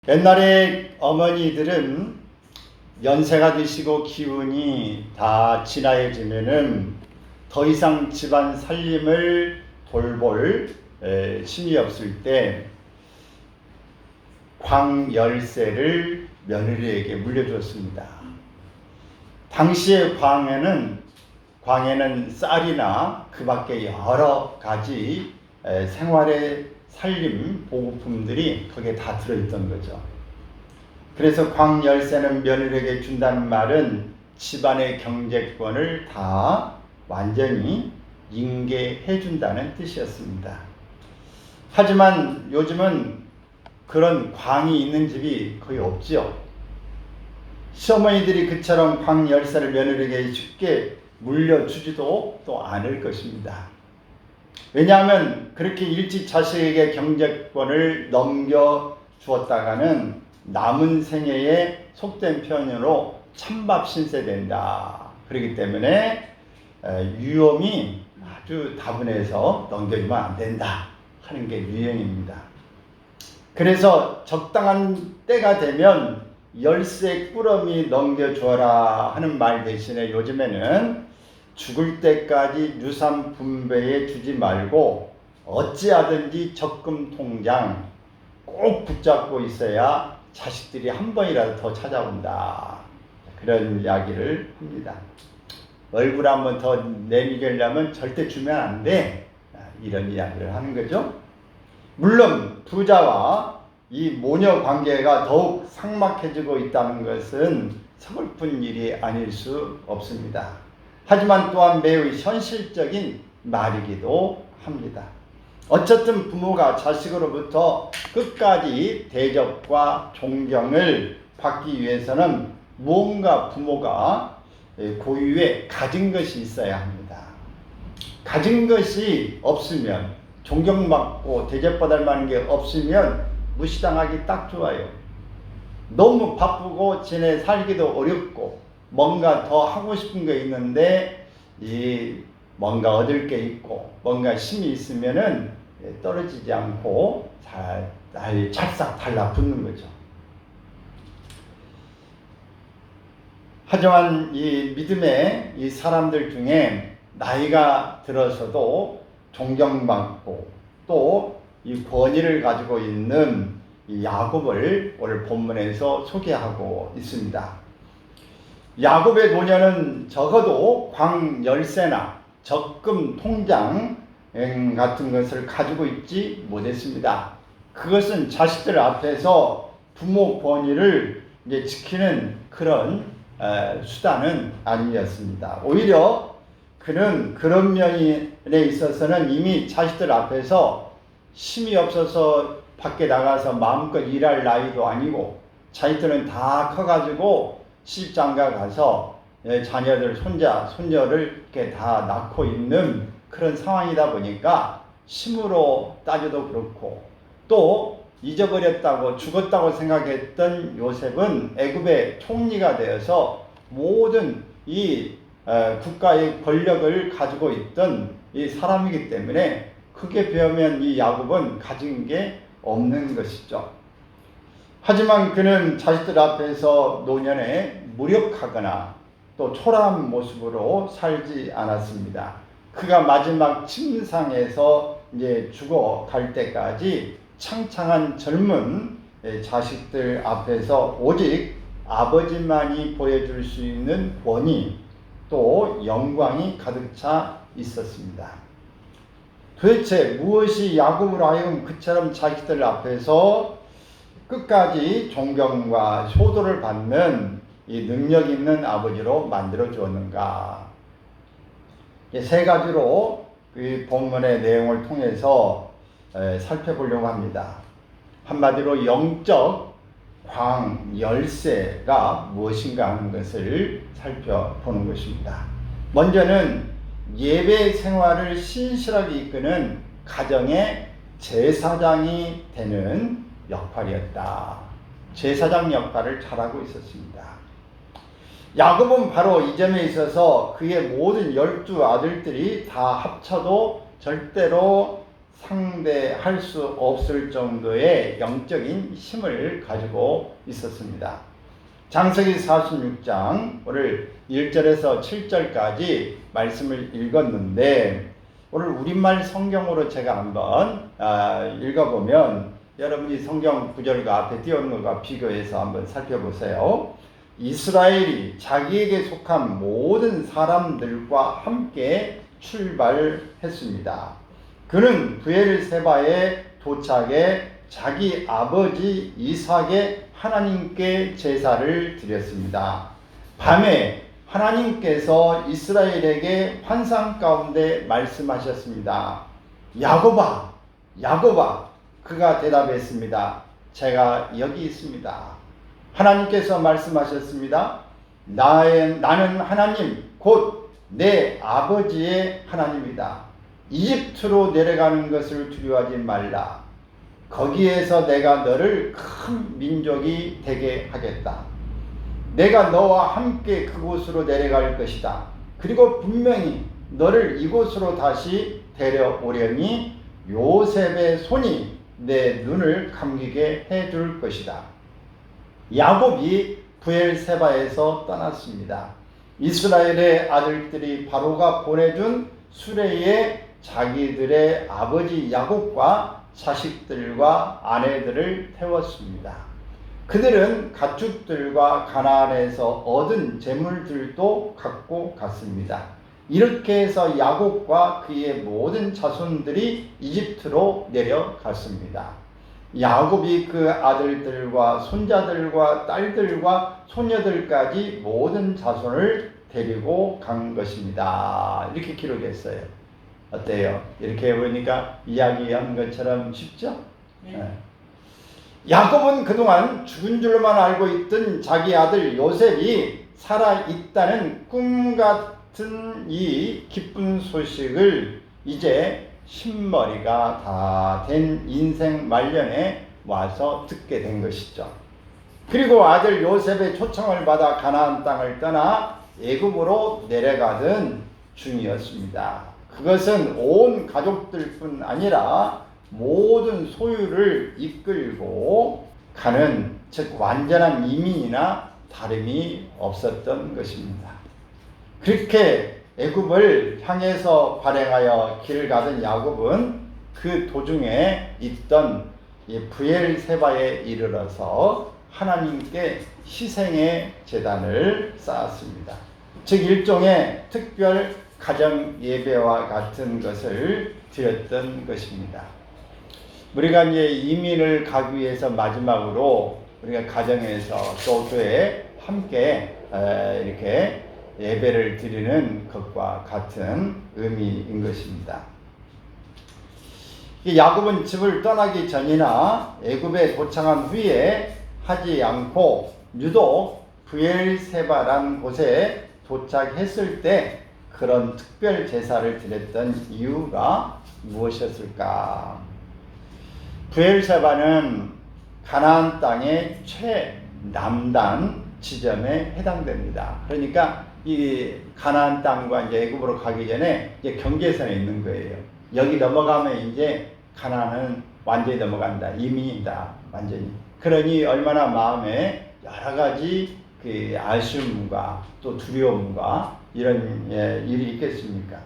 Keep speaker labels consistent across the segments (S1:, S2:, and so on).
S1: 옛날에 어머니들은 연세가 드시고 기운이 다 지나해지면은 더 이상 집안 살림을 돌볼 힘이 없을 때 광열쇠를 며느리에게 물려주었습니다. 당시의 광에는 쌀이나 그 밖에 여러 가지 생활의 살림 보급품들이 거기에 다 들어있던 거죠. 그래서 광열쇠는 며느리에게 준다는 말은 집안의 경제권을 다 완전히 인계해 준다는 뜻이었습니다. 하지만 요즘은 그런 광이 있는 집이 거의 없지요. 시어머니들이 그처럼 광열쇠를 며느리에게 쉽게 물려주지도 또 않을 것입니다. 왜냐하면 그렇게 일찍 자식에게 경제권을 넘겨주었다가는 남은 생애에 속된 표현으로 찬밥 신세된다. 그렇기 때문에 위험이 아주 다분해서 넘겨주면 안 된다 하는 게 유행입니다. 그래서 적당한 때가 되면 열쇠 꾸러미 넘겨줘라 하는 말 대신에 요즘에는 죽을 때까지 유산 분배해 주지 말고 어찌하든지 적금 통장 꼭 붙잡고 있어야 자식들이 한 번이라도 더 찾아온다. 그런 이야기를 합니다. 얼굴 한번 더 내밀려면 절대 주면 안 돼. 이런 이야기를 하는 거죠. 물론 부자와 이 모녀 관계가 더욱 삭막해지고 있다는 것은 서글픈 일이 아닐 수 없습니다. 하지만 또한 매우 현실적인 말이기도 합니다. 어쨌든 부모가 자식으로부터 끝까지 대접과 존경을 받기 위해서는 무언가 부모가 고유의 가진 것이 있어야 합니다. 가진 것이 없으면, 존경받고 대접받을 만한 게 없으면 무시당하기 딱 좋아요. 너무 바쁘고 지내 살기도 어렵고 뭔가 더 하고 싶은 게 있는데 뭔가 얻을 게 있고 뭔가 힘이 있으면은 떨어지지 않고 잘 찰싹 달라붙는 거죠. 하지만 이 믿음의 이 사람들 중에 나이가 들어서도 존경받고 또 이 권위를 가지고 있는 이 야곱을 오늘 본문에서 소개하고 있습니다. 야곱의 노년은 적어도 광열쇠나 적금 통장 같은 것을 가지고 있지 못했습니다. 그것은 자식들 앞에서 부모 권위를 이제 지키는 그런 수단은 아니었습니다. 오히려 그는 그런 면에 있어서는 이미 자식들 앞에서 힘이 없어서 밖에 나가서 마음껏 일할 나이도 아니고 자식들은 다 커가지고 시집장가 가서 자녀들, 손자, 손녀를 이렇게 다 낳고 있는 그런 상황이다 보니까 힘으로 따져도 그렇고 또 잊어버렸다고 죽었다고 생각했던 요셉은 애굽의 총리가 되어서 모든 이 국가의 권력을 가지고 있던 이 사람이기 때문에 크게 배우면 이 야곱은 가진 게 없는 것이죠. 하지만 그는 자식들 앞에서 노년에 무력하거나 또 초라한 모습으로 살지 않았습니다. 그가 마지막 침상에서 이제 죽어갈 때까지 창창한 젊은 자식들 앞에서 오직 아버지만이 보여줄 수 있는 권위 또 영광이 가득 차 있었습니다. 도대체 무엇이 야곱으로 하여금 그처럼 자식들 앞에서 끝까지 존경과 효도를 받는 이 능력 있는 아버지로 만들어 주었는가? 세 가지로 이 본문의 내용을 통해서 살펴보려고 합니다. 한마디로 영적 광열쇠가 무엇인가 하는 것을 살펴보는 것입니다. 먼저는 예배 생활을 신실하게 이끄는 가정의 제사장이 되는 역할이었다. 제사장 역할을 잘하고 있었습니다. 야곱은 바로 이 점에 있어서 그의 모든 12 아들들이 다 합쳐도 절대로 상대할 수 없을 정도의 영적인 힘을 가지고 있었습니다. 장세기 46장 오늘 1절에서 7절까지 말씀을 읽었는데 오늘 우리말 성경으로 제가 한번 읽어보면 여러분이 성경 구절과 앞에 띄우는 것과 비교해서 한번 살펴보세요. 이스라엘이 자기에게 속한 모든 사람들과 함께 출발했습니다. 그는 브엘세바에 도착해 자기 아버지 이삭의 하나님께 제사를 드렸습니다. 밤에 하나님께서 이스라엘에게 환상 가운데 말씀하셨습니다. 야곱아, 야곱아. 그가 대답했습니다. 제가 여기 있습니다. 하나님께서 말씀하셨습니다. 나는 하나님, 곧 내 아버지의 하나님이다. 이집트로 내려가는 것을 두려워하지 말라. 거기에서 내가 너를 큰 민족이 되게 하겠다. 내가 너와 함께 그곳으로 내려갈 것이다. 그리고 분명히 너를 이곳으로 다시 데려오려니 요셉의 손이 내 눈을 감기게 해줄 것이다. 야곱이 브엘세바에서 떠났습니다. 이스라엘의 아들들이 바로가 보내준 수레에 자기들의 아버지 야곱과 자식들과 아내들을 태웠습니다. 그들은 가축들과 가나안에서 얻은 재물들도 갖고 갔습니다. 이렇게 해서 야곱과 그의 모든 자손들이 이집트로 내려갔습니다. 야곱이 그 아들들과 손자들과 딸들과 소녀들까지 모든 자손을 데리고 간 것입니다. 이렇게 기록했어요. 어때요? 이렇게 보니까 이야기한 것처럼 쉽죠? 네. 야곱은 그동안 죽은 줄만 알고 있던 자기 아들 요셉이 살아있다는 꿈 같은 이 기쁜 소식을 이제 흰머리가 다 된 인생 말년에 와서 듣게 된 것이죠. 그리고 아들 요셉의 초청을 받아 가나안 땅을 떠나 애굽으로 내려가던 중이었습니다. 그것은 온 가족들뿐 아니라 모든 소유를 이끌고 가는, 즉 완전한 이민이나 다름이 없었던 것입니다. 그렇게 애굽을 향해서 발행하여 길을 가던 야곱은 그 도중에 있던 브엘세바에 이르러서 하나님께 희생의 제단을 쌓았습니다. 즉 일종의 특별 가정 예배와 같은 것을 드렸던 것입니다. 우리가 이제 이민을 가기 위해서 마지막으로 우리가 가정에서 또 교회에 함께 이렇게 예배를 드리는 것과 같은 의미인 것입니다. 야곱은 집을 떠나기 전이나 애굽에 도착한 후에 하지 않고 유독 브엘세바란 곳에 도착했을 때 그런 특별 제사를 드렸던 이유가 무엇이었을까? 브엘세바는 가나안 땅의 최남단 지점에 해당됩니다. 그러니까 이 가나안 땅과 이제 애굽으로 가기 전에 이제 경계선에 있는 거예요. 여기 넘어가면 이제 가나안은 완전히 넘어간다. 이민이다. 완전히. 그러니 얼마나 마음에 여러 가지 그 아쉬움과 또 두려움과 이런 일이 있겠습니까?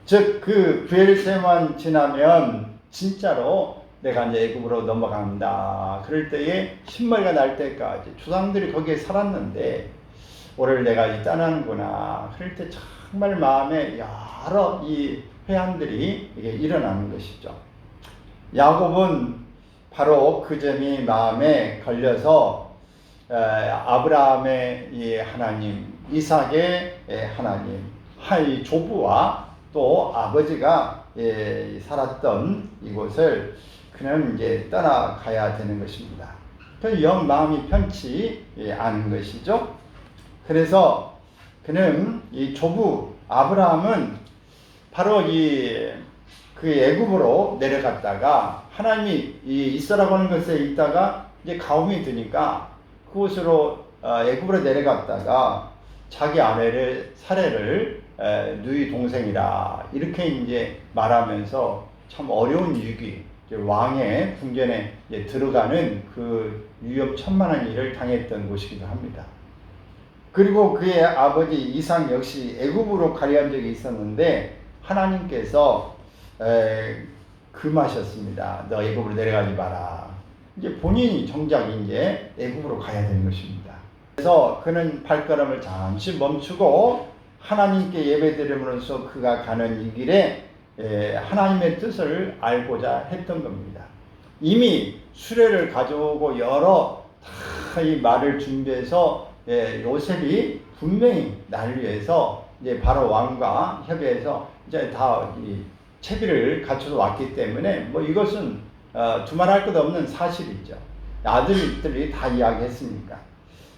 S1: 즉 그 브엘세만 지나면 진짜로 내가 이제 애굽으로 넘어간다. 그럴 때에 흰머리가 날 때까지 조상들이 거기에 살았는데 오늘 내가 떠나는구나. 그럴 때 정말 마음에 여러 이 회한들이 이게 일어나는 것이죠. 야곱은 바로 그 점이 마음에 걸려서 아브라함의 이 하나님, 이삭의 하나님, 이 조부와 또 아버지가 살았던 이곳을 그는 이제 떠나가야 되는 것입니다. 영 마음이 편치 않은 것이죠. 그래서 그는 이 조부 아브라함은 바로 그 애굽으로 내려갔다가 하나님이 이 이스라고 하는 것에 있다가 이제 가뭄이 드니까 그곳으로 애굽으로 내려갔다가 자기 아내를 사례를 누이 동생이라 이렇게 이제 말하면서 참 어려운 위기, 왕의 궁전에 들어가는 그 위험천만한 일을 당했던 곳이기도 합니다. 그리고 그의 아버지 이삭 역시 애굽으로 가려한 적이 있었는데 하나님께서 금하셨습니다. 너 애굽으로 내려가지 마라. 이제 본인이 정작 이제 애굽으로 가야 되는 것입니다. 그래서 그는 발걸음을 잠시 멈추고 하나님께 예배드림으로써 그가 가는 이 길에 하나님의 뜻을 알고자 했던 겁니다. 이미 수레를 가져오고 여러 다 이 말을 준비해서 요셉이 분명히 나를 위해서 이제 바로 왕과 협의해서 이제 다 이 채비를 갖춰서 왔기 때문에 뭐 이것은 두말할 것 없는 사실이죠. 아들들이 다 이야기했으니까.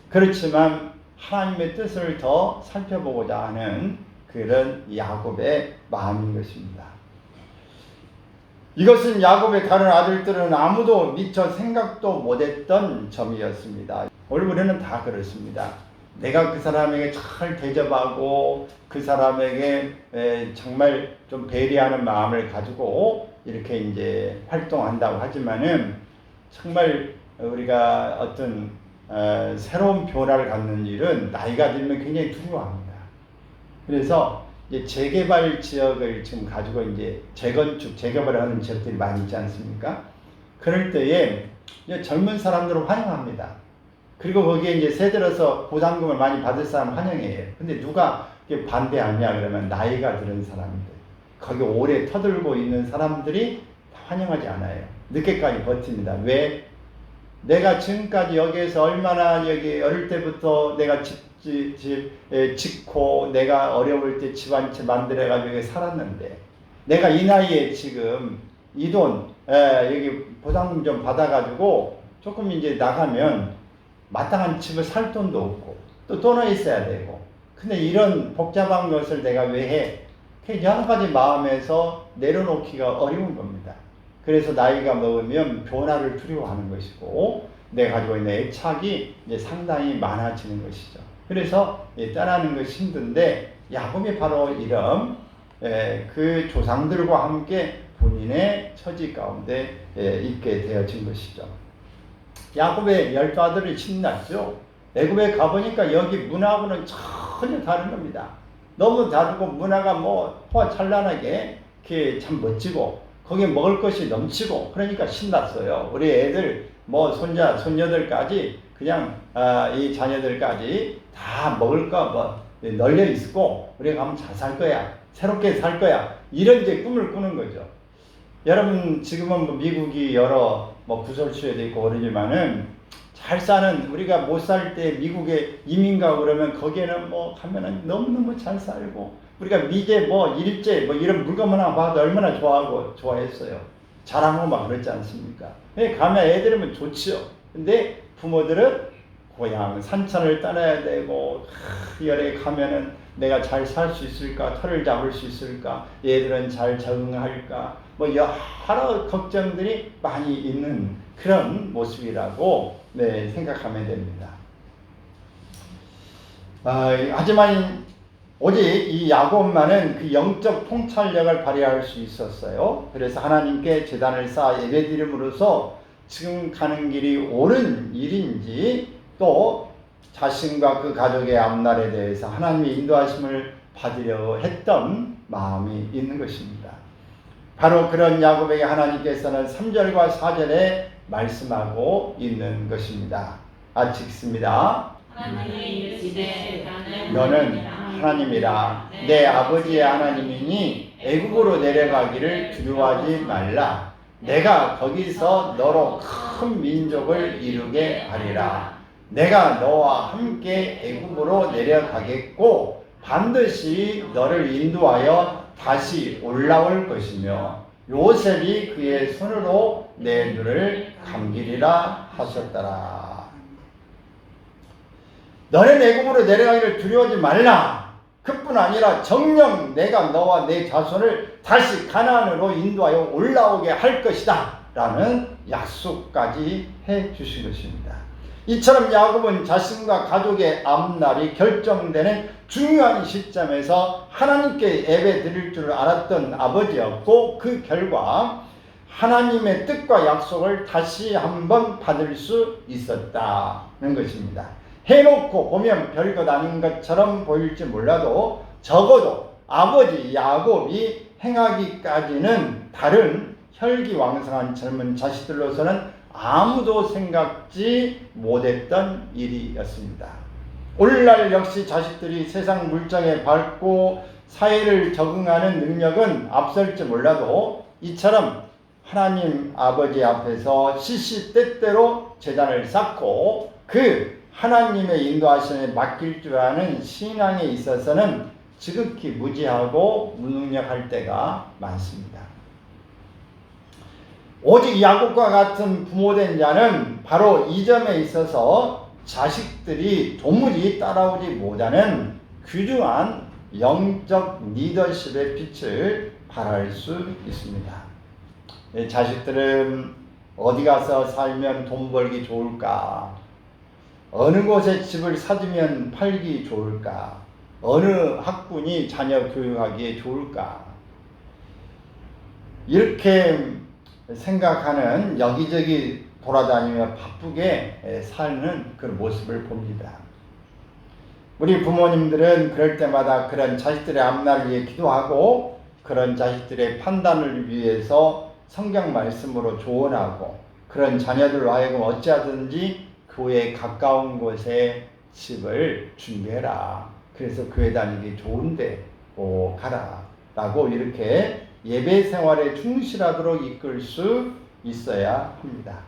S1: 그렇지만 하나님의 뜻을 더 살펴보고자 하는 그런 야곱의 마음인 것입니다. 이것은 야곱의 다른 아들들은 아무도 미처 생각도 못했던 점이었습니다. 우리는 다 그렇습니다. 내가 그 사람에게 잘 대접하고 그 사람에게 정말 좀 배려하는 마음을 가지고 이렇게 이제 활동한다고 하지만은 정말 우리가 어떤 새로운 변화를 갖는 일은 나이가 들면 굉장히 두려워합니다. 그래서 이제 재개발 지역을 지금 가지고 이제 재건축, 재개발을 하는 지역들이 많이 있지 않습니까? 그럴 때에 이제 젊은 사람들을 환영합니다. 그리고 거기에 이제 새들어서 보상금을 많이 받을 사람 환영해요. 근데 누가 반대하냐 그러면 나이가 들은 사람들, 거기 오래 터들고 있는 사람들이 환영하지 않아요. 늦게까지 버팁니다. 왜? 내가 지금까지 여기에서 얼마나 여기 어릴 때부터 내가 짓고 내가 어려울 때 집 한 채 만들어가지고 여기 살았는데 내가 이 나이에 지금 이 돈 여기 보상금 좀 받아가지고 조금 이제 나가면 마땅한 집을 살 돈도 없고 또 돈은 있어야 되고 근데 이런 복잡한 것을 내가 왜 해? 여러 가지 마음에서 내려놓기가 어려운 겁니다. 그래서 나이가 먹으면 변화를 두려워하는 것이고 내가 가지고 있는 애착이 이제 상당히 많아지는 것이죠. 그래서 떠나는 것이 힘든데 야곱이 바로 이런 그 조상들과 함께 본인의 처지 가운데 있게 되어진 것이죠. 야곱의 12아들이 신났죠. 애굽에 가보니까 여기 문화하고는 전혀 다른 겁니다. 너무 다르고 문화가 뭐 호화찬란하게 이렇게 참 멋지고 거기에 먹을 것이 넘치고 그러니까 신났어요. 우리 애들 뭐 손자 손녀들까지 그냥 이 자녀들까지 다 먹을 거 뭐 널려 있고 우리가 가면 잘 살 거야, 새롭게 살 거야, 이런 이제 꿈을 꾸는 거죠. 여러분 지금은 뭐 미국이 여러 뭐 구설수에도 있고 그러지만은 잘 사는 우리가 못 살 때 미국에 이민 가고 그러면 거기에는 뭐 가면은 너무너무 잘 살고 우리가 미제 뭐 일제 뭐 이런 물건 하나 봐도 얼마나 좋아했어요. 자랑하고 막 그랬지 않습니까? 가면 애들은 좋지요. 근데 부모들은 고향 산천을 떠나야 되고 여름에 가면은 내가 잘 살 수 있을까, 털을 잡을 수 있을까, 얘들은 잘 적응할까, 뭐 여러 걱정들이 많이 있는 그런 모습이라고 생각하면 됩니다. 하지만 오직 이 야곱만은 그 영적 통찰력을 발휘할 수 있었어요. 그래서 하나님께 제단을 쌓아 예배드림으로써 지금 가는 길이 옳은 일인지 또 자신과 그 가족의 앞날에 대해서 하나님의 인도하심을 받으려 했던 마음이 있는 것입니다. 바로 그런 야곱에게 하나님께서는 3절과 4절에 말씀하고 있는 것입니다. 읽습니다. 너는 하나님이라 내 아버지의 하나님이니 애굽으로 내려가기를 두려워하지 말라. 내가 거기서 너로 큰 민족을 이루게 하리라. 내가 너와 함께 애굽으로 내려가겠고 반드시 너를 인도하여 다시 올라올 것이며 요셉이 그의 손으로 내 눈을 감기리라 하셨더라. 너는 애굽으로 내려가기를 두려워하지 말라. 그뿐 아니라 정녕 내가 너와 내 자손을 다시 가나안으로 인도하여 올라오게 할 것이다 라는 약속까지 해 주신 것입니다. 이처럼 야곱은 자신과 가족의 앞날이 결정되는 중요한 시점에서 하나님께 예배 드릴 줄 알았던 아버지였고, 그 결과 하나님의 뜻과 약속을 다시 한번 받을 수 있었다는 것입니다. 해놓고 보면 별것 아닌 것처럼 보일지 몰라도 적어도 아버지 야곱이 행하기까지는 다른 혈기왕성한 젊은 자식들로서는 아무도 생각지 못했던 일이었습니다. 오늘날 역시 자식들이 세상 물정에 밟고 사회를 적응하는 능력은 앞설지 몰라도 이처럼 하나님 아버지 앞에서 시시때때로 제단을 쌓고 그 하나님의 인도하심에 맡길 줄 아는 신앙에 있어서는 지극히 무지하고 무능력할 때가 많습니다. 오직 야곱과 같은 부모된 자는 바로 이 점에 있어서 자식들이 도무지 따라오지 못하는 귀중한 영적 리더십의 빛을 발할 수 있습니다. 자식들은 어디 가서 살면 돈 벌기 좋을까? 어느 곳에 집을 사두면 팔기 좋을까? 어느 학군이 자녀 교육하기에 좋을까? 이렇게 생각하는, 여기저기 돌아다니며 바쁘게 사는 그 모습을 봅니다. 우리 부모님들은 그럴 때마다 그런 자식들의 앞날을 위해 기도하고 그런 자식들의 판단을 위해서 성경 말씀으로 조언하고, 그런 자녀들로 하여금 어찌하든지 교회에 가까운 곳에 집을 준비해라. 그래서 교회 다니기 좋은데 가라. 라고 이렇게 예배 생활에 충실하도록 이끌 수 있어야 합니다.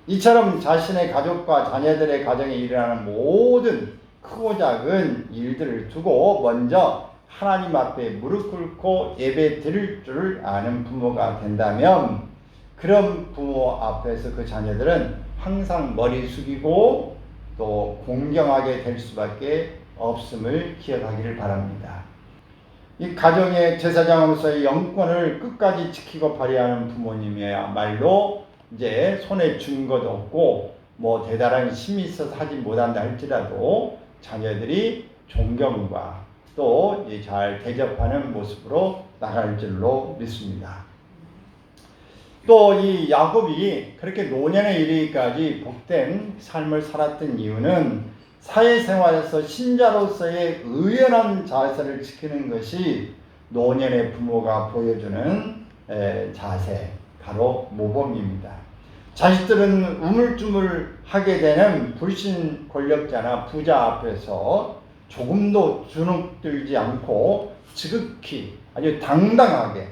S1: 이처럼 자신의 가족과 자녀들의 가정에 일어나는 모든 크고 작은 일들을 두고 먼저 하나님 앞에 무릎 꿇고 예배 드릴 줄 아는 부모가 된다면, 그런 부모 앞에서 그 자녀들은 항상 머리 숙이고 또 공경하게 될 수밖에 없음을 기억하기를 바랍니다. 이 가정의 제사장으로서의 영권을 끝까지 지키고 발휘하는 부모님이야말로 이제 손에 쥔 것 없고 뭐 대단한 힘이 있어서 하지 못한다 할지라도 자녀들이 존경과 또 잘 대접하는 모습으로 나갈 줄로 믿습니다. 또 이 야곱이 그렇게 노년에 이르기까지 복된 삶을 살았던 이유는 사회생활에서 신자로서의 의연한 자세를 지키는 것이 노년의 부모가 보여주는 자세, 바로 모범입니다. 자식들은 우물쭈물하게 되는 불신 권력자나 부자 앞에서 조금도 주눅들지 않고 지극히 아주 당당하게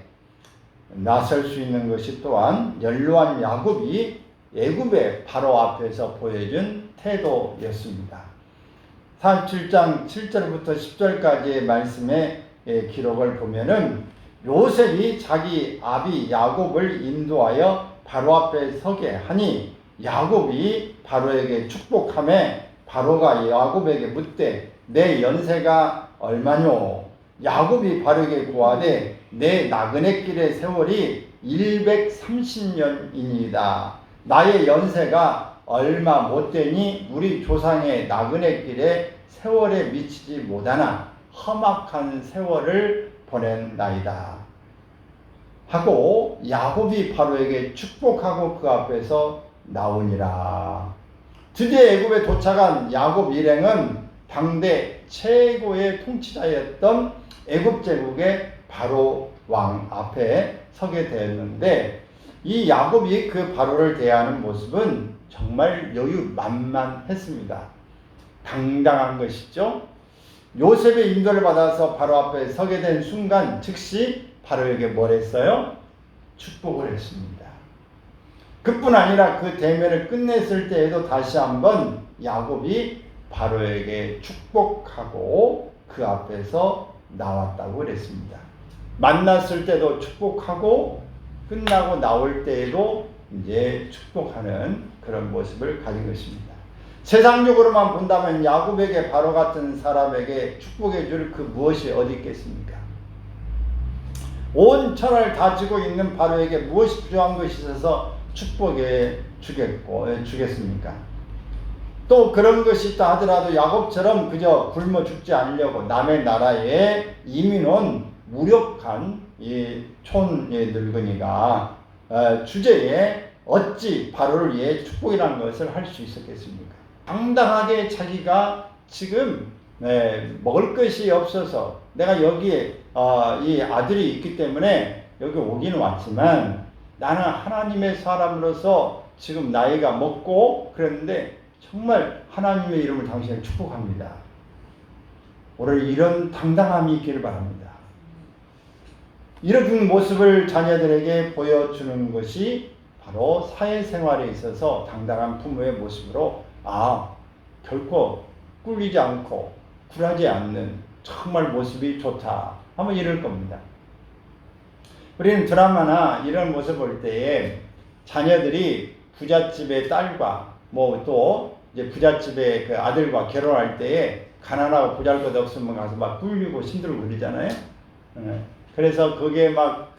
S1: 나설 수 있는 것이 또한 연로한 야곱이 애굽의 바로 앞에서 보여준 태도였습니다. 37장 7절부터 10절까지의 말씀의 기록을 보면은 요셉이 자기 아비 야곱을 인도하여 바로 앞에 서게 하니 야곱이 바로에게 축복하매 바로가 야곱에게 묻되 내 연세가 얼마뇨? 야곱이 바로에게 고하되 내 나그네 길의 세월이 130년이니이다. 나의 연세가 얼마 못되니 우리 조상의 나그네 길에 세월에 미치지 못하나 험악한 세월을 보낸나이다. 하고 야곱이 바로에게 축복하고 그 앞에서 나오니라. 드디어 애굽에 도착한 야곱 일행은 당대 최고의 통치자였던 애굽 제국의 바로 왕 앞에 서게 되었는데, 이 야곱이 그 바로를 대하는 모습은 정말 여유만만했습니다. 당당한 것이죠. 요셉의 인도를 받아서 바로 앞에 서게 된 순간 즉시 바로에게 뭘 했어요? 축복을 했습니다. 그뿐 아니라 그 대면을 끝냈을 때에도 다시 한번 야곱이 바로에게 축복하고 그 앞에서 나왔다고 그랬습니다. 만났을 때도 축복하고 끝나고 나올 때에도 이제 축복하는 그런 모습을 가진 것입니다. 세상적으로만 본다면 야곱에게 바로 같은 사람에게 축복해 줄 그 무엇이 어디 있겠습니까? 온 천하를 다 쥐고 있는 바로에게 무엇이 부족한 것이 있어서 축복해 주겠습니까? 또 그런 것이 있다 하더라도 야곱처럼 그저 굶어 죽지 않으려고 남의 나라에 이민 온 무력한 이 촌늙은이가 주제에 어찌 바로를 위해 축복이라는 것을 할 수 있었겠습니까? 당당하게 자기가 지금 먹을 것이 없어서 내가 여기에 이 아들이 있기 때문에 여기 오기는 왔지만 나는 하나님의 사람으로서 지금 나이가 먹고 그랬는데 정말 하나님의 이름을 당신을 축복합니다. 오늘 이런 당당함이 있기를 바랍니다. 이런 모습을 자녀들에게 보여주는 것이 바로 사회생활에 있어서 당당한 부모의 모습으로 결코 꿀리지 않고 굴하지 않는 정말 모습이 좋다 하면 이럴 겁니다. 우리는 드라마나 이런 모습 볼 때에 자녀들이 부잣집의 딸과 또 이제 부잣집의 그 아들과 결혼할 때에 가난하고 보잘것 없으면 가서 막 꿀리고 힘들고 그러잖아요. 그래서 그게 막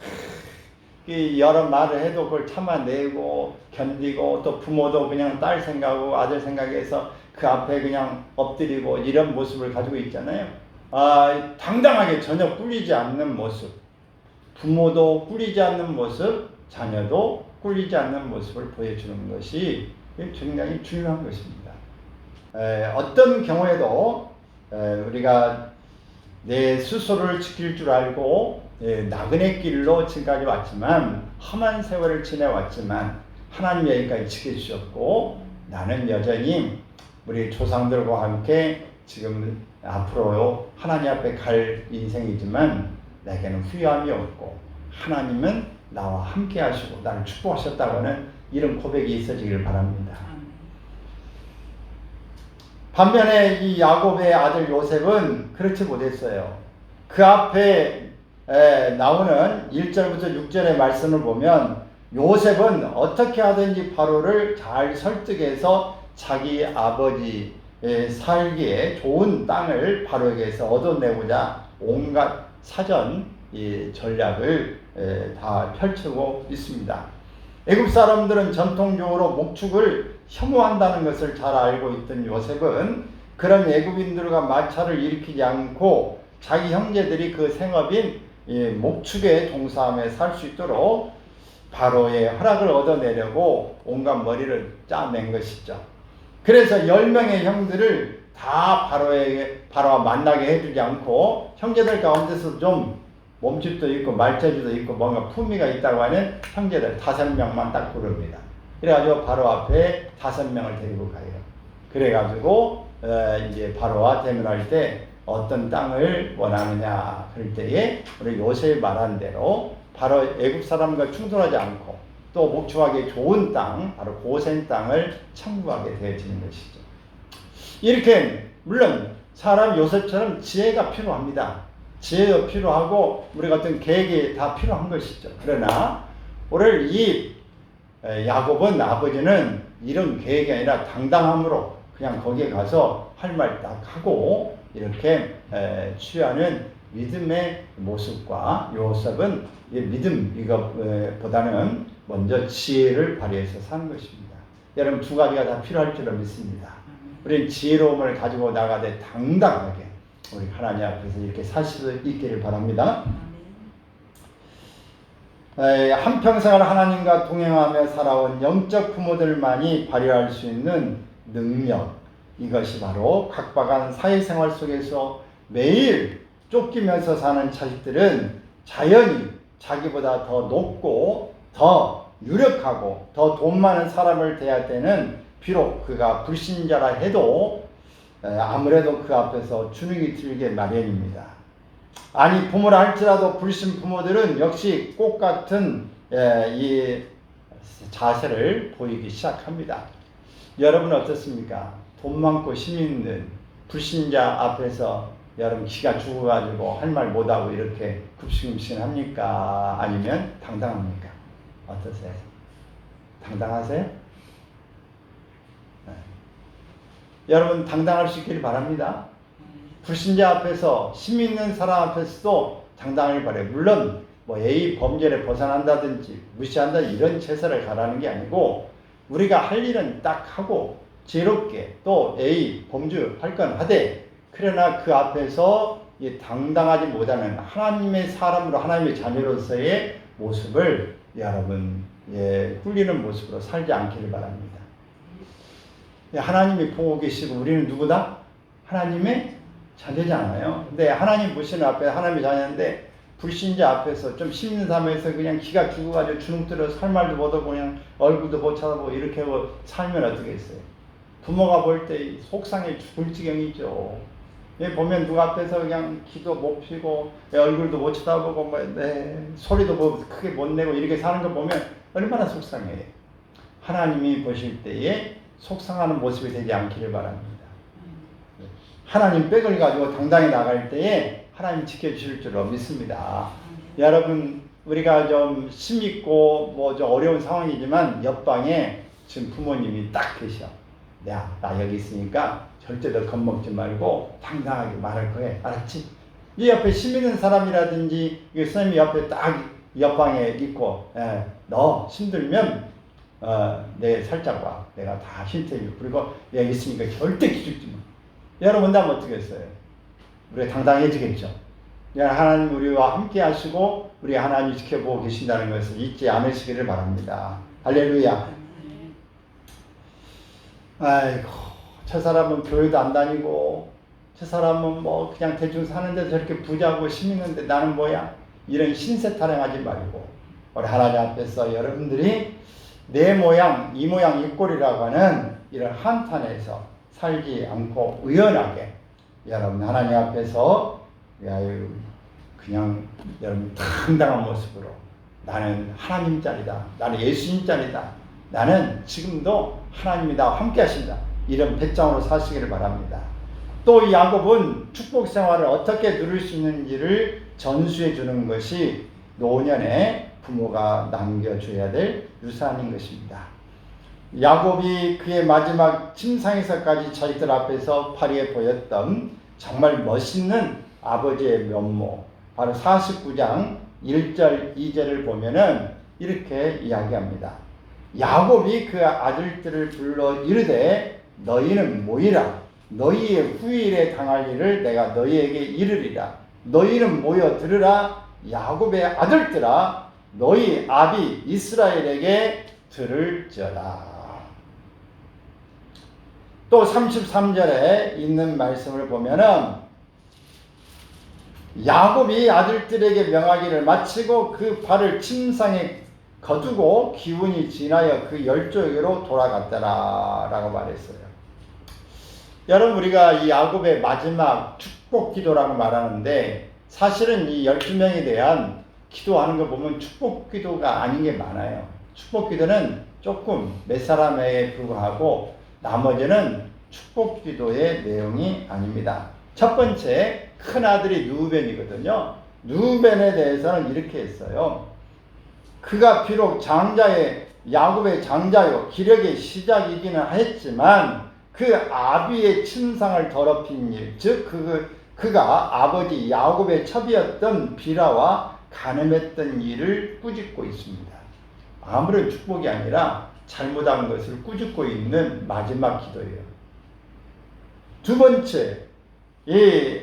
S1: 여러 말을 해도 그걸 참아내고 견디고 또 부모도 그냥 딸 생각하고 아들 생각해서 그 앞에 그냥 엎드리고 이런 모습을 가지고 있잖아요. 당당하게 전혀 꿀리지 않는 모습, 부모도 꿀리지 않는 모습, 자녀도 꿀리지 않는 모습을 보여주는 것이 굉장히 중요한 것입니다. 어떤 경우에도 우리가 내 스스로를 지킬 줄 알고 나그네 길로 지금까지 왔지만 험한 세월을 지내왔지만 하나님이 여기까지 지켜주셨고 나는 여전히 우리 조상들과 함께 지금 앞으로 하나님 앞에 갈 인생이지만 내게는 후회함이 없고 하나님은 나와 함께 하시고 나를 축복하셨다고 하는 이런 고백이 있어지길 바랍니다. 반면에 이 야곱의 아들 요셉은 그렇지 못했어요. 그 앞에 나오는 1절부터 6절의 말씀을 보면 요셉은 어떻게 하든지 바로를 잘 설득해서 자기 아버지 살기에 좋은 땅을 바로에게서 얻어내고자 온갖 사전 전략을 다 펼치고 있습니다. 애굽 사람들은 전통적으로 목축을 혐오한다는 것을 잘 알고 있던 요셉은 그런 애굽인들과 마찰을 일으키지 않고 자기 형제들이 그 생업인 목축에 동사함에 살 수 있도록 바로의 허락을 얻어내려고 온갖 머리를 짜낸 것이죠. 그래서 10명의 형들을 다 바로와 만나게 해주지 않고 형제들 가운데서 좀 몸집도 있고 말재주도 있고 뭔가 품위가 있다고 하는 형제들 5명만 딱 부릅니다. 그래가지고 바로 앞에 5명을 데리고 가요. 그래가지고 이제 바로와 대면할 때 어떤 땅을 원하느냐 그럴 때에 우리 요셉이 말한 대로 바로 애굽 사람과 충돌하지 않고 또 목축하기 좋은 땅 바로 고센 땅을 청구하게 되어지는 것이죠. 이렇게 물론 사람 요셉처럼 지혜가 필요합니다. 지혜가 필요하고 우리가 어떤 계획이 다 필요한 것이죠. 그러나 오늘 이 야곱은 아버지는 이런 계획이 아니라 당당함으로 그냥 거기에 가서 할 말 딱 하고 이렇게 취하는 믿음의 모습과 요셉은 믿음 이것보다는 먼저 지혜를 발휘해서 사는 것입니다. 여러분 두 가지가 다 필요할 줄로 믿습니다. 우리는 지혜로움을 가지고 나가되 당당하게 우리 하나님 앞에서 이렇게 살 수 있기를 바랍니다. 한평생을 하나님과 동행하며 살아온 영적 부모들만이 발휘할 수 있는 능력, 이것이 바로 각박한 사회생활 속에서 매일 쫓기면서 사는 자식들은 자연히 자기보다 더 높고 더 유력하고 더 돈 많은 사람을 대할 때는 비록 그가 불신자라 해도 아무래도 그 앞에서 주눅이 들게 마련입니다. 아니 부모라 할지라도 불신 부모들은 역시 꽃같은 이 자세를 보이기 시작합니다. 여러분 어떻습니까? 돈 많고 힘 있는 불신자 앞에서 여러분 기가 죽어가지고 할 말 못하고 이렇게 굽신굽신합니까? 아니면 당당합니까? 어떠세요? 당당하세요? 네. 여러분 당당할 수 있기를 바랍니다. 불신자 앞에서 힘 있는 사람 앞에서도 당당하길 바라요. 물론 A 범죄를 벗어난다든지 무시한다 이런 제사를 가라는 게 아니고 우리가 할 일은 딱 하고 지혜롭게 또 A 범주할 건 하되 그러나 그 앞에서 당당하지 못하는 하나님의 사람으로 하나님의 자녀로서의 모습을 여러분 꿀리는 모습으로 살지 않기를 바랍니다. 하나님이 보고 계시고 우리는 누구다? 하나님의 자녀잖아요. 근데 하나님 보시는 앞에 하나님의 자녀인데 불신자 앞에서 좀 심는 삶에서 그냥 기가 죽어가지고 주눅 들어서 할 말도 못하고 그냥 얼굴도 못 쳐다보고 이렇게 하고 살면 어떻겠어요? 부모가 볼 때 속상해 죽을 지경이죠. 보면 누가 앞에서 그냥 기도 못 피고 얼굴도 못 쳐다보고 소리도 크게 못 내고 이렇게 사는 거 보면 얼마나 속상해요. 하나님이 보실 때에 속상하는 모습이 되지 않기를 바랍니다. 하나님 백을 가지고 당당히 나갈 때에 하나님 지켜주실 줄로 믿습니다. 여러분 우리가 좀 심있고 좀 어려운 상황이지만 옆방에 지금 부모님이 딱 계셔. 야, 나 여기 있으니까 절대 너 겁먹지 말고 당당하게 말할 거야. 알았지? 이 옆에 심 있는 사람이라든지 선생님이 옆에 딱 옆방에 있고 너 힘들면 내 살짝 와. 내가 다 힘들고 그리고 여기 있으니까 절대 기죽지 마. 여러분 다면 어떻게 했어요? 우리가 당당해지겠죠. 하나님 우리와 함께 하시고 우리 하나님 지켜보고 계신다는 것을 잊지 않으시기를 바랍니다. 할렐루야. 아이고 저 사람은 교회도 안 다니고 저 사람은 그냥 대충 사는데 저렇게 부자고 힘 있는데 나는 뭐야? 이런 신세 타령하지 말고 우리 하나님 앞에서 여러분들이 내 모양 이 모양 이 꼴이라고 하는 이런 한탄에서 살지 않고 의연하게 여러분 하나님 앞에서 그냥 여러분 당당한 모습으로 나는 하나님 자리다. 나는 예수님 자리다. 나는 지금도 하나님이 나와 함께 하신다. 이런 배짱으로 사시기를 바랍니다. 또 이 야곱은 축복 생활을 어떻게 누릴 수 있는지를 전수해 주는 것이 노년에 부모가 남겨줘야 될 유산인 것입니다. 야곱이 그의 마지막 침상에서까지 저희들 앞에서 발휘해 보였던 정말 멋있는 아버지의 면모, 바로 49장 1절 2절을 보면은 이렇게 이야기합니다. 야곱이 그 아들들을 불러 이르되 너희는 모이라. 너희의 후일에 당할 일을 내가 너희에게 이르리라. 너희는 모여 들으라. 야곱의 아들들아 너희 아비 이스라엘에게 들을지어다. 또 33절에 있는 말씀을 보면은 야곱이 아들들에게 명하기를 마치고 그 발을 침상에 거두고 기운이 지나여 그 열조에게로 돌아갔더라 라고 말했어요. 여러분 우리가 이 야곱의 마지막 축복 기도라고 말하는데 사실은 이 12명에 대한 기도하는 거 보면 축복 기도가 아닌 게 많아요. 축복 기도는 조금 몇 사람에 불과하고 나머지는 축복 기도의 내용이 아닙니다. 첫 번째 큰아들이 누벤이거든요. 누벤에 대해서는 이렇게 했어요. 그가 비록 야곱의 장자요 기력의 시작이기는 했지만 그 아비의 침상을 더럽힌 일, 즉 그가 아버지 야곱의 첩이었던 비라와 간음했던 일을 꾸짖고 있습니다. 아무런 축복이 아니라 잘못한 것을 꾸짖고 있는 마지막 기도예요. 두 번째, 이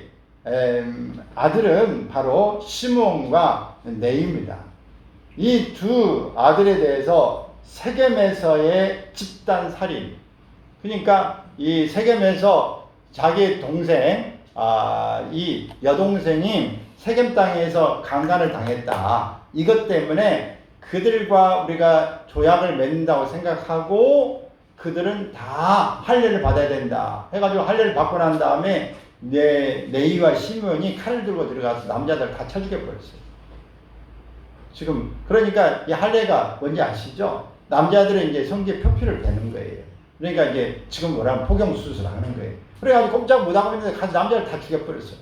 S1: 아들은 바로 시므온과 네입니다. 이 두 아들에 대해서 세겜에서의 집단 살인, 그러니까 이 세겜에서 자기 동생, 이 여동생이 세겜 땅에서 강간을 당했다. 이것 때문에 그들과 우리가 조약을 맺는다고 생각하고 그들은 다 할례를 받아야 된다 해가지고 할례를 받고 난 다음에 네이와 시므온이 칼을 들고 들어가서 남자들 다 쳐 죽여버렸어요. 지금 그러니까 이 할례가 뭔지 아시죠? 남자들은 이제 성기에 표피를 대는 거예요. 그러니까 이제 지금 뭐라면 포경 수술을 하는 거예요. 그래가지고 꼼짝 못하고 있는데 가서 남자를 다 죽여버렸어요.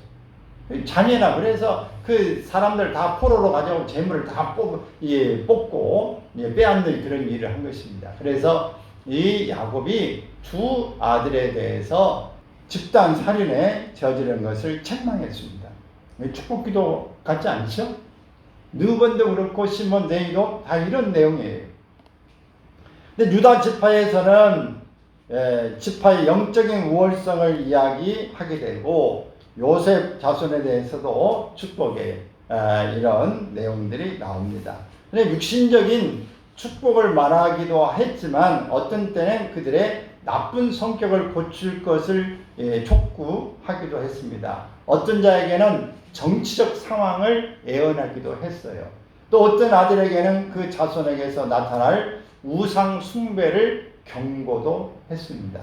S1: 잔인하. 그래서 그 사람들 다 포로로 가져오고 재물을 다 뽑고 빼앗는 그런 일을 한 것입니다. 그래서 이 야곱이 두 아들에 대해서 집단 살인에 저지른 것을 책망했습니다. 축복기도 같지 않죠? 누번도 그렇고 시몬 네이도 다 이런 내용이에요. 근데 유다 지파에서는 지파의 영적인 우월성을 이야기하게 되고 요셉 자손에 대해서도 축복의 이런 내용들이 나옵니다. 근데 육신적인 축복을 말하기도 했지만 어떤 때는 그들의 나쁜 성격을 고칠 것을 촉구하기도 했습니다. 어떤 자에게는 정치적 상황을 예언하기도 했어요. 또 어떤 아들에게는 그 자손에게서 나타날 우상 숭배를 경고도 했습니다.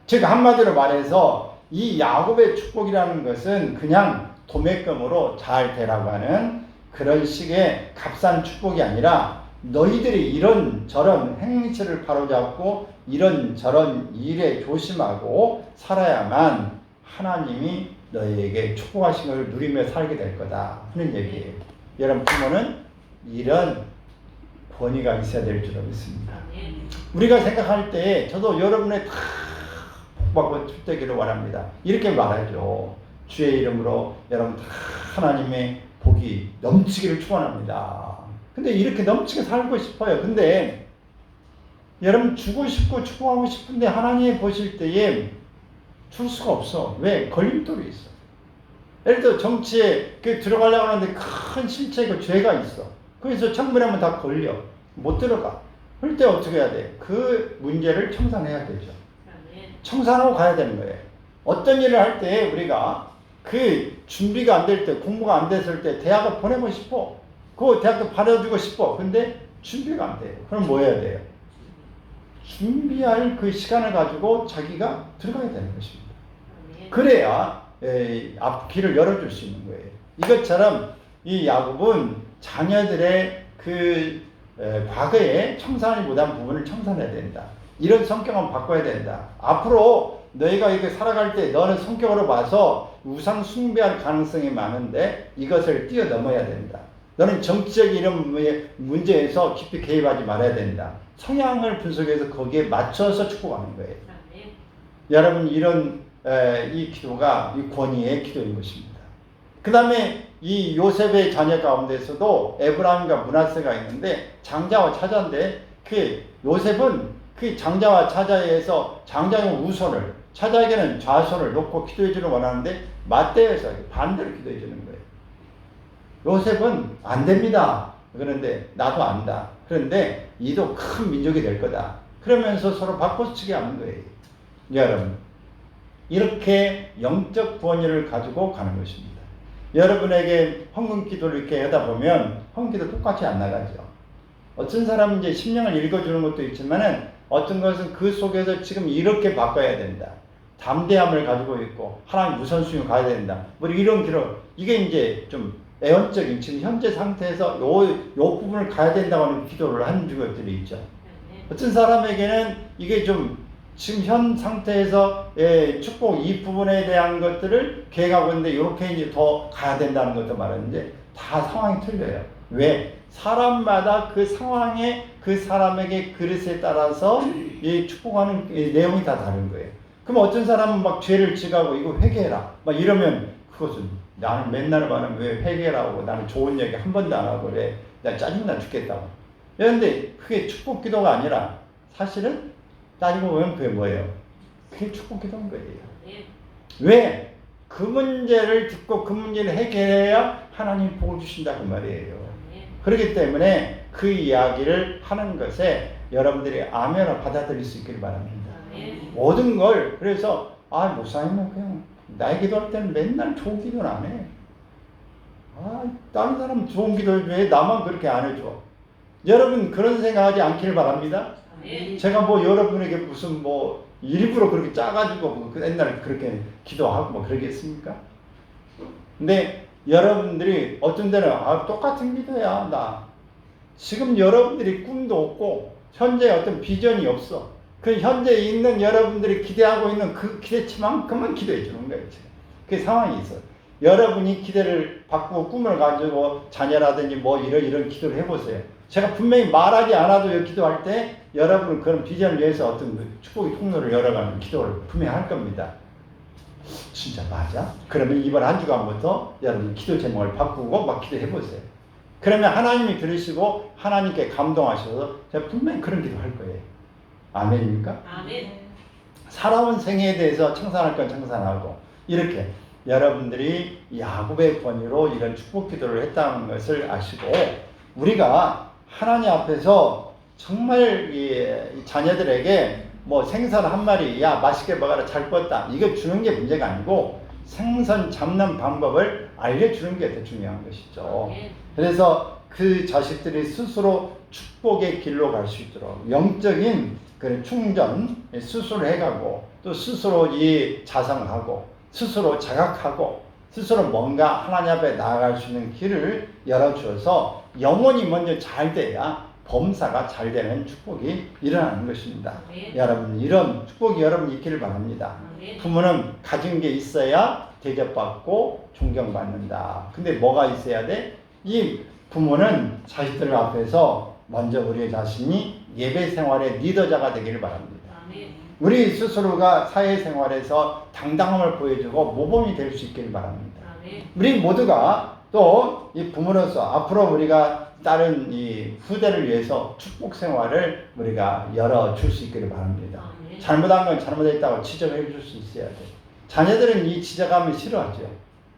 S1: 즉 한마디로 말해서 이 야곱의 축복이라는 것은 그냥 도매금으로 잘 되라고 하는 그런 식의 값싼 축복이 아니라 너희들이 이런 저런 행실을 바로잡고 이런 저런 일에 조심하고 살아야만 하나님이 너희에게 축복하신 것을 누리며 살게 될 거다 하는 얘기예요. 여러분 부모는 이런 권위가 있어야 될 줄로 믿습니다. 우리가 생각할 때 저도 여러분의 다 복받고 출되기를 원합니다. 이렇게 말하죠. 주의 이름으로 여러분 다 하나님의 복이 넘치기를 축원합니다. 근데 이렇게 넘치게 살고 싶어요. 근데 여러분 주고 싶고 축복하고 싶은데 하나님 보실 때에 줄 수가 없어. 왜? 걸림돌이 있어. 예를 들어 정치에 들어가려고 하는데 큰 실체가 죄가 있어. 그래서 청문회하면 다 걸려. 못 들어가. 그럴 때 어떻게 해야 돼? 그 문제를 청산해야 되죠. 청산하고 가야 되는 거예요. 어떤 일을 할 때 우리가 그 준비가 안 될 때, 공부가 안 됐을 때 대학을 보내고 싶어. 그 대학도 받아주고 싶어. 근데 준비가 안 돼요. 그럼 뭐 해야 돼요? 준비할 그 시간을 가지고 자기가 들어가야 되는 것입니다. 그래야 앞길을 열어줄 수 있는 거예요. 이것처럼 이 야곱은 자녀들의 그 과거에 청산하지 못한 부분을 청산해야 된다. 이런 성격은 바꿔야 된다. 앞으로 너희가 이렇게 살아갈 때 너는 성격으로 봐서 우상 숭배할 가능성이 많은데 이것을 뛰어넘어야 된다. 너는 정치적인 이런 문제에서 깊이 개입하지 말아야 된다. 성향을 분석해서 거기에 맞춰서 축복하는 거예요. 여러분 이런 이 기도가 이 권위의 기도인 것입니다. 그 다음에 이 요셉의 자녀 가운데서도 에브라임과 므낫세가 있는데 장자와 차자인데 그 요셉은 그 장자와 차자에서 장자는 우손을 차자에게는 좌손을 놓고 기도해 주는 원하는데 맞대에서 반대로 기도해 주는 거예요. 요셉은 안 됩니다. 그런데 나도 안다. 그런데 이도 큰 민족이 될 거다. 그러면서 서로 바꿔치기 하는 거예요. 여러분 이렇게 영적 권위를 가지고 가는 것입니다. 여러분에게 헌금 기도를 이렇게 하다 보면 헌금 기도 똑같이 안 나가죠. 어떤 사람은 이제 심령을 읽어주는 것도 있지만은 어떤 것은 그 속에서 지금 이렇게 바꿔야 된다. 담대함을 가지고 있고 하나님 우선순위를 가야 된다. 뭐 이런 기록 이게 이제 좀 애원적인 지금 현재 상태에서 요 부분을 가야 된다고 하는 기도를 하는 것들이 있죠. 어떤 사람에게는 이게 좀 지금 현 상태에서 축복 이 부분에 대한 것들을 계획하고 있는데 이렇게 이제 더 가야 된다는 것도 말하는데 다 상황이 틀려요. 왜? 사람마다 그 상황에 그 사람에게 그릇에 따라서 이 축복하는 내용이 다 다른 거예요. 그럼 어떤 사람은 막 죄를 지가고 이거 회개해라 막 이러면 그것은 나는 맨날 말하면 왜 회개라고 나는 좋은 얘기 한 번도 안 하고 그래 나 짜증나 죽겠다고. 그런데 그게 축복 기도가 아니라 사실은 따지고 보면 그게 뭐예요? 그게 축복 기도인 거예요. 왜? 그 문제를 듣고 그 문제를 해결해야 하나님 복을 주신다고 말이에요. 그렇기 때문에 그 이야기를 하는 것에 여러분들이 아멘을 받아들일 수 있기를 바랍니다. 모든 걸 그래서 목사님은 그냥 나의 기도할 때는 맨날 좋은 기도는 안 해. 다른 사람은 좋은 기도를 왜 나만 그렇게 안 해줘? 여러분 그런 생각하지 않기를 바랍니다. 제가 뭐 여러분에게 무슨 뭐 일부러 그렇게 짜가지고 옛날에 그렇게 기도하고 뭐 그러겠습니까? 근데 여러분들이 어떤 때는 똑같은 기도야 나. 지금 여러분들이 꿈도 없고 현재 어떤 비전이 없어. 그 현재 있는 여러분들이 기대하고 있는 그 기대치만큼만 기도해 주는 거예요. 그 상황이 있어. 여러분이 기대를 바꾸고 꿈을 가지고 자녀라든지 뭐 이런 기도를 해보세요. 제가 분명히 말하지 않아도 기도할 때 여러분은 그런 비전을 위해서 어떤 축복의 통로를 열어가는 기도를 분명히 할 겁니다. 진짜 맞아? 그러면 이번 한 주간부터 여러분 기도 제목을 바꾸고 막 기도해보세요. 그러면 하나님이 들으시고 하나님께 감동하셔서 제가 분명히 그런 기도 할 거예요. 아멘입니까?
S2: 아멘.
S1: 살아온 생애에 대해서称賛할 건称賛하고 이렇게 여러분들이 야곱의 권위로 이런 축복 기도를 했다는 것을 아시고 우리가 하나님 앞에서 정말 이 자녀들에게 뭐 생선 한 마리 야 맛있게 먹어라 잘 뻗다 이거 주는 게 문제가 아니고 생선 잡는 방법을 알려주는 게 더 중요한 것이죠. 그래서 그 자식들이 스스로 축복의 길로 갈 수 있도록 영적인 그 충전 스스로 해가고 또 스스로 이 자성하고 스스로 자각하고 스스로 뭔가 하나님 앞에 나아갈 수 있는 길을 열어주어서 영혼이 먼저 잘 돼야 범사가 잘 되는 축복이 일어나는 것입니다. 여러분 이런 축복이 여러분 있기를 바랍니다. 부모는 가진 게 있어야 대접받고 존경받는다. 근데 뭐가 있어야 돼? 이 부모는 자식들 앞에서 먼저 우리 자신이 예배 생활의 리더자가 되기를 바랍니다. 우리 스스로가 사회생활에서 당당함을 보여주고 모범이 될 수 있기를 바랍니다. 우리 모두가 또 이 부모로서 앞으로 우리가 다른 이 후대를 위해서 축복 생활을 우리가 열어줄 수 있기를 바랍니다. 잘못한 건 잘못했다고 지적해 줄 수 있어야 돼. 자녀들은 이 지적하면 싫어하죠.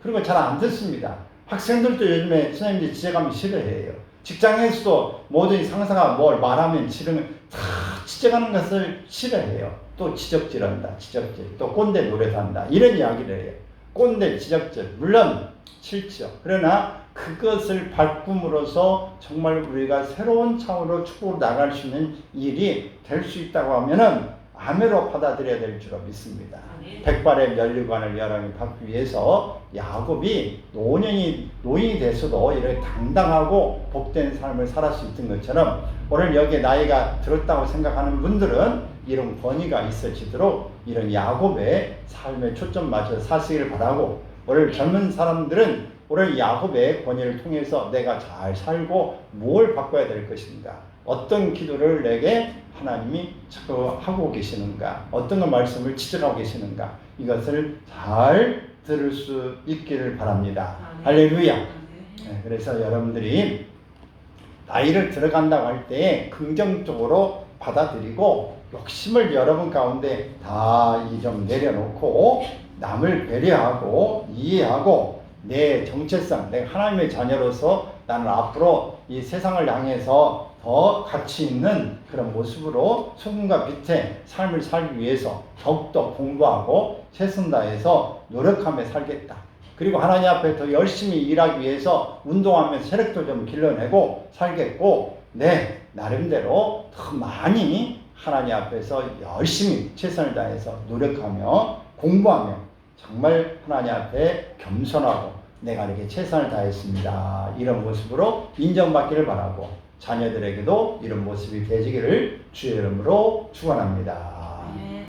S1: 그리고 잘 안 듣습니다. 학생들도 요즘에 선생님들이 지적하면 싫어해요. 직장에서도 모든 상사가 뭘 말하면 다 지적하는 것을 싫어해요. 또 지적질한다. 지적질. 또 꼰대 노래도 한다. 이런 이야기를 해요. 꼰대 지적질. 물론 싫죠. 그러나 그것을 바꿈으로써 정말 우리가 새로운 차원으로 축복으로 나갈 수 있는 일이 될 수 있다고 하면은 아멘으로 받아들여야 될 줄 믿습니다. 백발의 면류관을 여러분이 받기 위해서 야곱이 노인이 돼서도 이렇게 당당하고 복된 삶을 살 수 있던 것처럼 오늘 여기에 나이가 들었다고 생각하는 분들은 이런 권위가 있어지도록 이런 야곱의 삶에 초점 맞춰서 사시기를 바라고 오늘 젊은 사람들은 오늘 야곱의 권위를 통해서 내가 잘 살고 뭘 바꿔야 될 것인가 어떤 기도를 내게 하나님이 하고 계시는가 어떤 말씀을 지적하고 계시는가 이것을 잘 들을 수 있기를 바랍니다. 할렐루야. 네, 그래서 여러분들이 나이를 들어간다고 할 때 긍정적으로 받아들이고 욕심을 여러분 가운데 다 좀 내려놓고 남을 배려하고 이해하고 내 정체성, 내가 하나님의 자녀로서 나는 앞으로 이 세상을 향해서 더 가치 있는 그런 모습으로 소금과 빛의 삶을 살기 위해서 더욱더 공부하고 최선 다해서 노력하며 살겠다. 그리고 하나님 앞에 더 열심히 일하기 위해서 운동하면서 체력도 좀 길러내고 살겠고 내 나름대로 더 많이 하나님 앞에서 열심히 최선을 다해서 노력하며 공부하며 정말 하나님 앞에 겸손하고 내가 이렇게 최선을 다했습니다. 이런 모습으로 인정받기를 바라고 자녀들에게도 이런 모습이 되시기를 주의 이름으로 축원합니다.